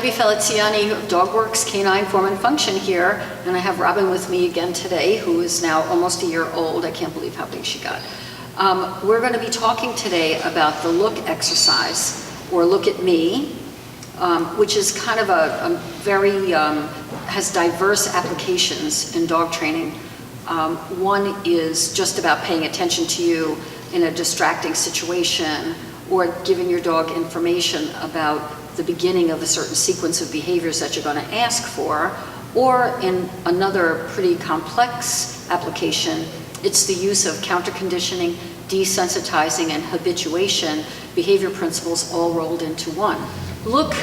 Debi Feliziani of DogWorks Canine Form and Function here, and I have Robin with me again today, who is now almost a year old. I can't believe how big she got. We're going to be talking today about the look exercise, or look at me, which is kind of a very, has diverse applications in dog training. One is just about paying attention to you in a distracting situation, or giving your dog information about the beginning of a certain sequence of behaviors that you're going to ask for, or in another pretty complex application, it's the use of counter-conditioning, desensitizing, and habituation behavior principles all rolled into one. Look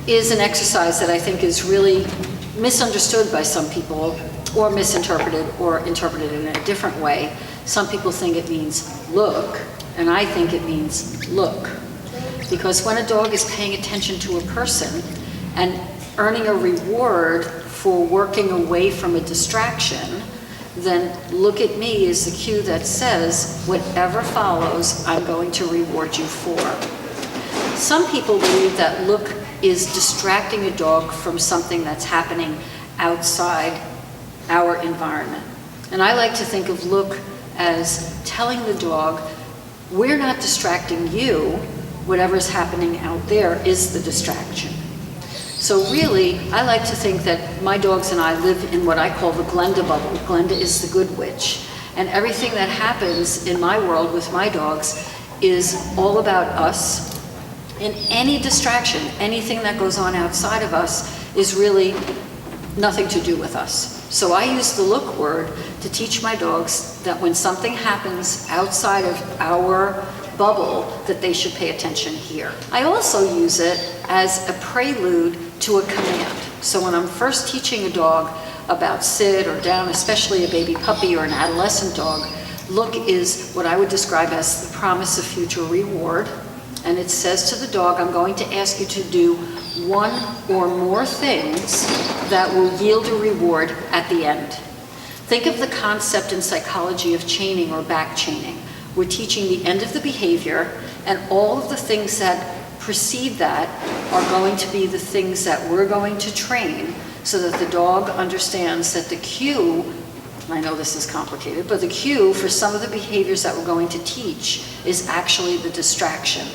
is an exercise that I think is really misunderstood by some people, or misinterpreted, or interpreted in a different way. Some people think it means look, and I think it means look. Because when a dog is paying attention to a person and earning a reward for working away from a distraction, then look at me is the cue that says, whatever follows, I'm going to reward you for. Some people believe that look is distracting a dog from something that's happening outside our environment. And I like to think of look as telling the dog, we're not distracting you, whatever's happening out there is the distraction. So really, I like to think that my dogs and I live in what I call the Glenda bubble. Glenda is the good witch. And everything that happens in my world with my dogs is all about us. And any distraction, anything that goes on outside of us is really nothing to do with us. So I use the look word to teach my dogs that when something happens outside of our bubble, that they should pay attention here. I also use it as a prelude to a command. So when I'm first teaching a dog about sit or down, especially a baby puppy or an adolescent dog, look is what I would describe as the promise of future reward. And it says to the dog, I'm going to ask you to do one or more things that will yield a reward at the end. Think of the concept in psychology of chaining or back chaining. We're teaching the end of the behavior, and all of the things that precede that are going to be the things that we're going to train so that the dog understands that the cue, I know this is complicated, but the cue for some of the behaviors that we're going to teach is actually the distraction.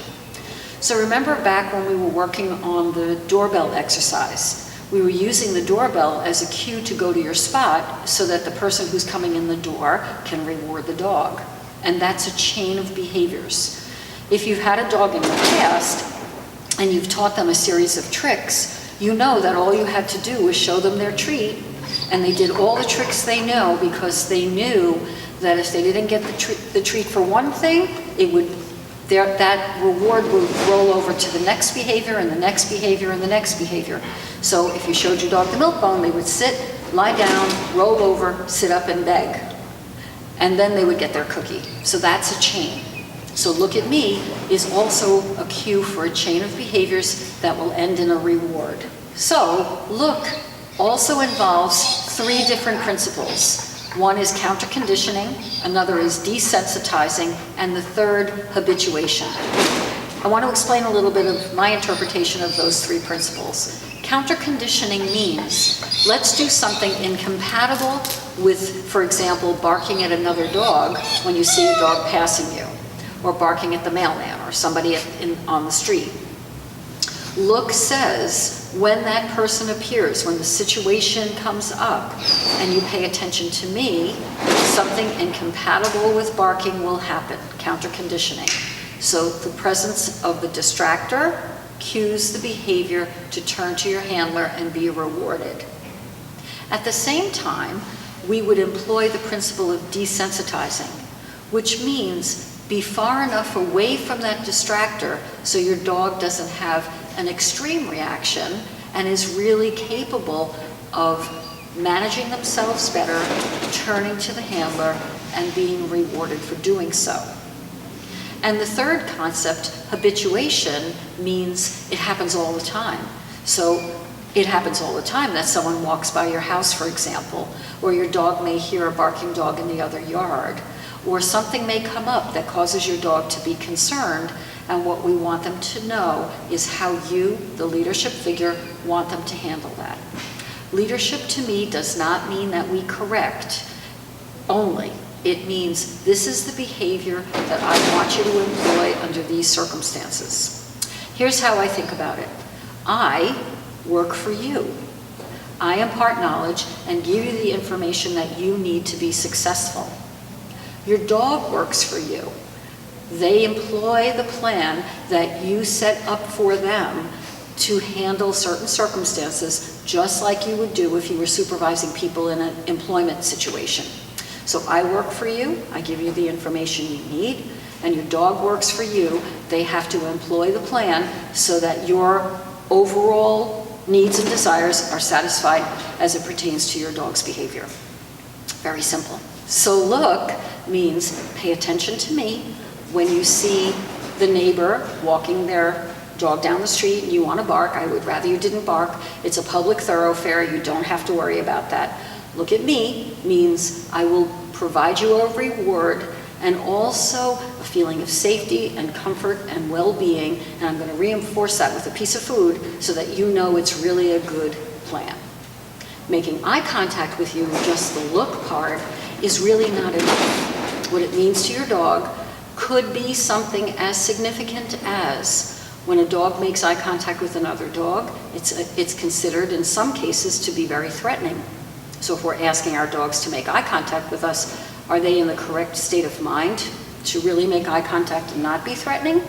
So remember back when we were working on the doorbell exercise, we were using the doorbell as a cue to go to your spot so that the person who's coming in the door can reward the dog. And that's a chain of behaviors. If you've had a dog in the past and you've taught them a series of tricks, you know that all you had to do was show them their treat, and they did all the tricks they know because they knew that if they didn't get the treat for one thing, it would that reward would roll over to the next behavior and the next behavior and the next behavior. So if you showed your dog the milk bone, they would sit, lie down, roll over, sit up and beg. And then they would get their cookie. So that's a chain. So look at me is also a cue for a chain of behaviors that will end in a reward. So look also involves three different principles. One is counter-conditioning, another is desensitizing, and the third, habituation. I want to explain a little bit of my interpretation of those three principles. Counter-conditioning means let's do something incompatible with, for example, barking at another dog when you see a dog passing you, or barking at the mailman or somebody on the street. Look says when that person appears, when the situation comes up and you pay attention to me, something incompatible with barking will happen, counter-conditioning. So the presence of the distractor cues the behavior to turn to your handler and be rewarded. At the same time, we would employ the principle of desensitizing, which means be far enough away from that distractor so your dog doesn't have an extreme reaction and is really capable of managing themselves better, turning to the handler, and being rewarded for doing so. And the third concept, habituation, means it happens all the time. So it happens all the time that someone walks by your house, for example, or your dog may hear a barking dog in the other yard, or something may come up that causes your dog to be concerned, And what we want them to know is how you, the leadership figure, want them to handle that. Leadership to me does not mean that we correct only. It means this is the behavior that I want you to employ under these circumstances. Here's how I think about it. I work for you. I impart knowledge and give you the information that you need to be successful. Your dog works for you. They employ the plan that you set up for them to handle certain circumstances, just like you would do if you were supervising people in an employment situation. So I work for you, I give you the information you need, and your dog works for you. They have to employ the plan so that your overall needs and desires are satisfied as it pertains to your dog's behavior. Very simple. So look means pay attention to me. When you see the neighbor walking their dog down the street and you want to bark, I would rather you didn't bark. It's a public thoroughfare. You don't have to worry about that. Look at me means I will provide you a reward and also a feeling of safety and comfort and well-being, and I'm going to reinforce that with a piece of food so that you know it's really a good plan. Making eye contact with you, just the look part, is really not enough. What it means to your dog could be something as significant as when a dog makes eye contact with another dog, it's considered in some cases to be very threatening. So if we're asking our dogs to make eye contact with us, are they in the correct state of mind to really make eye contact and not be threatening?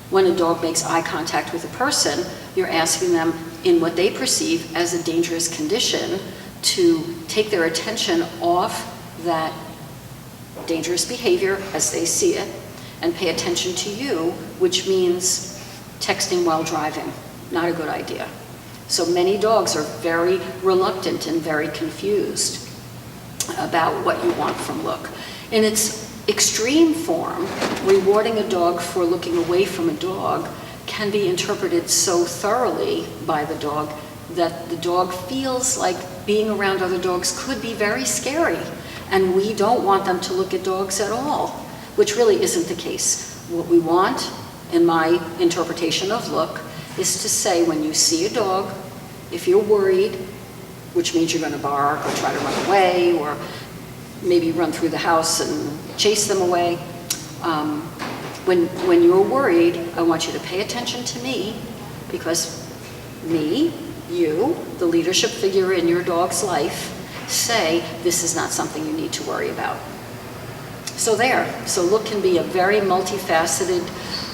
When a dog makes eye contact with a person, you're asking them in what they perceive as a dangerous condition to take their attention off that dangerous behavior as they see it and pay attention to you, which means texting while driving. Not a good idea. So many dogs are very reluctant and very confused about what you want from look. In its extreme form, rewarding a dog for looking away from a dog can be interpreted so thoroughly by the dog that the dog feels like being around other dogs could be very scary. And we don't want them to look at dogs at all, which really isn't the case. What we want, in my interpretation of look, is to say when you see a dog, if you're worried, which means you're going to bark or try to run away or maybe run through the house and chase them away, when you're worried, I want you to pay attention to me, because me, you, the leadership figure in your dog's life, say this is not something you need to worry about. So there. So look can be a very multifaceted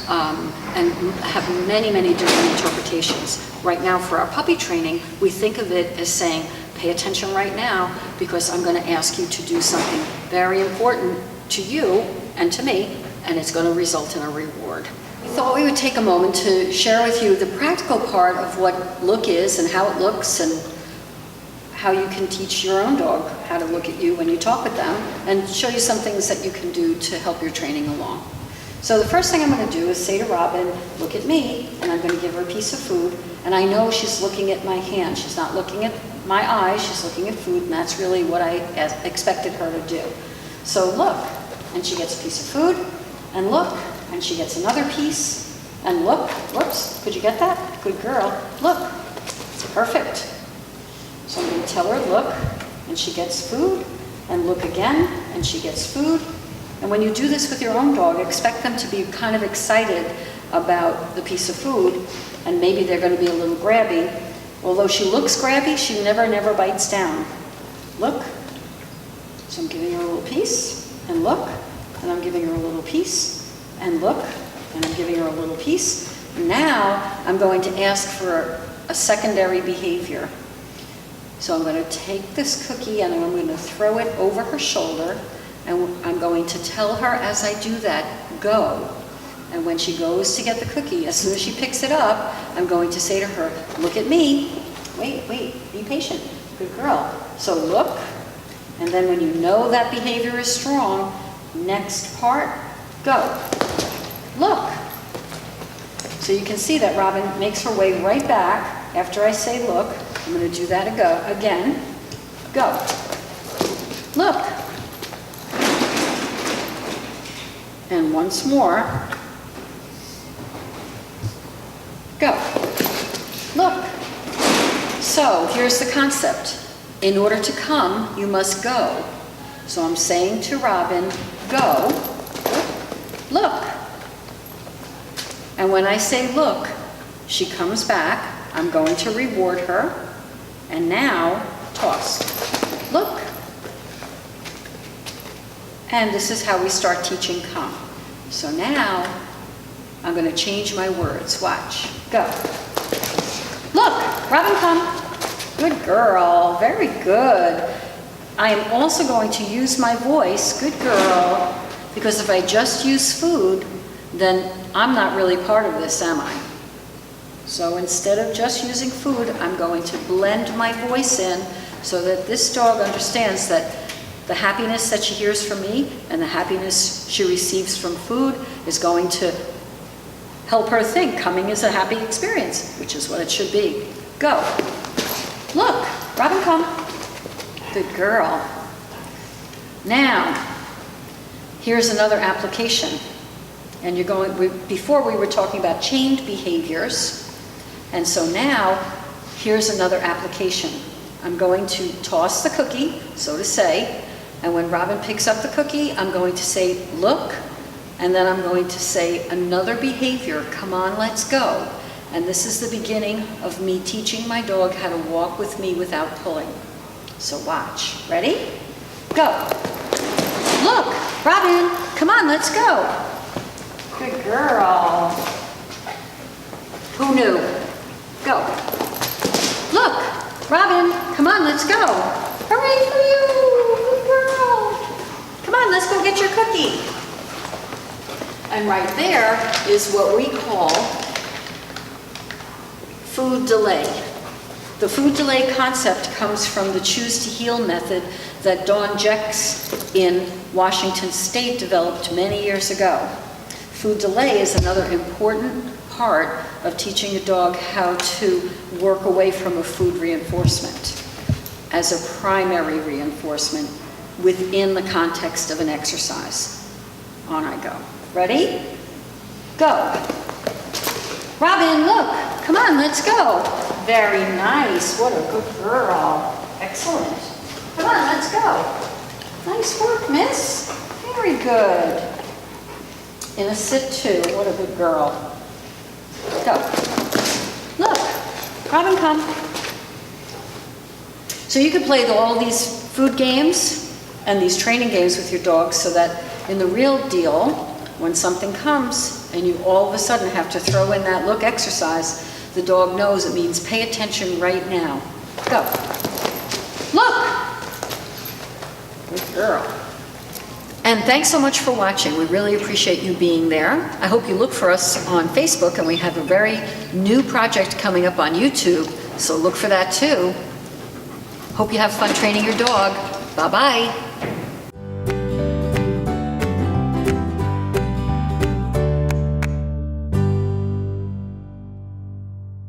and have many, many different interpretations. Right now for our puppy training, we think of it as saying, pay attention right now because I'm going to ask you to do something very important to you and to me, and it's going to result in a reward. We thought we would take a moment to share with you the practical part of what look is and how it looks and how you can teach your own dog how to look at you when you talk with them, and show you some things that you can do to help your training along. So the first thing I'm going to do is say to Robin, look at me, and I'm going to give her a piece of food, and I know she's looking at my hand. She's not looking at my eyes, she's looking at food, and that's really what I expected her to do. So look, and she gets a piece of food, and look, and she gets another piece, and look, whoops, could you get that? Good girl, look, it's perfect. So I'm going to tell her, look, and she gets food, and look again, and she gets food. And when you do this with your own dog, expect them to be kind of excited about the piece of food, and maybe they're going to be a little grabby. Although she looks grabby, she never bites down. Look. So I'm giving her a little piece, and look, and I'm giving her a little piece, and look, and I'm giving her a little piece. Now I'm going to ask for a secondary behavior. So I'm going to take this cookie and I'm going to throw it over her shoulder, and I'm going to tell her as I do that, go. And when she goes to get the cookie, as soon as she picks it up, I'm going to say to her, look at me. Wait, be patient. Good girl. So look, and then when you know that behavior is strong, next part, go. Look. So you can see that Robin makes her way right back after I say look. I'm going to do that again. Go. Look. And once more. Go. Look. So here's the concept. In order to come, you must go. So I'm saying to Robin, go. Look. And when I say look, she comes back. I'm going to reward her. And now, toss. Look. And this is how we start teaching come. So now, I'm going to change my words. Watch. Go. Look, Robin, come. Good girl. Very good. I am also going to use my voice. Good girl. Because if I just use food, then I'm not really part of this, am I? So instead of just using food, I'm going to blend my voice in so that this dog understands that the happiness that she hears from me and the happiness she receives from food is going to help her think coming is a happy experience, which is what it should be. Go. Look, Robin, come. Good girl. Now, here's another application. And you're going, before we were talking about chained behaviors. And so now, here's another application. I'm going to toss the cookie, so to say, and when Robin picks up the cookie, I'm going to say, look, and then I'm going to say another behavior, come on, let's go. And this is the beginning of me teaching my dog how to walk with me without pulling. So watch. Ready? Go. Look, Robin, come on, let's go. Good girl. Who knew? Go. Look, Robin, come on, let's go. Hooray for you, good girl. Come on, let's go get your cookie. And right there is what we call food delay. The food delay concept comes from the Choose to Heal method that Dawn Jex in Washington State developed many years ago. Food delay is another important part of teaching a dog how to work away from a food reinforcement as a primary reinforcement within the context of an exercise. On I go. Ready? Go. Robin, look. Come on, let's go. Very nice. What a good girl. Excellent. Come on, let's go. Nice work, miss. Very good. In a sit too. What a good girl. Go. Look. Robin, come. So you can play all these food games and these training games with your dogs so that in the real deal, when something comes and you all of a sudden have to throw in that look exercise, the dog knows it means pay attention right now. Go. Look. Good girl. And thanks so much for watching. We really appreciate you being there. I hope you look for us on Facebook, and we have a very new project coming up on YouTube, so look for that too. Hope you have fun training your dog. Bye-bye.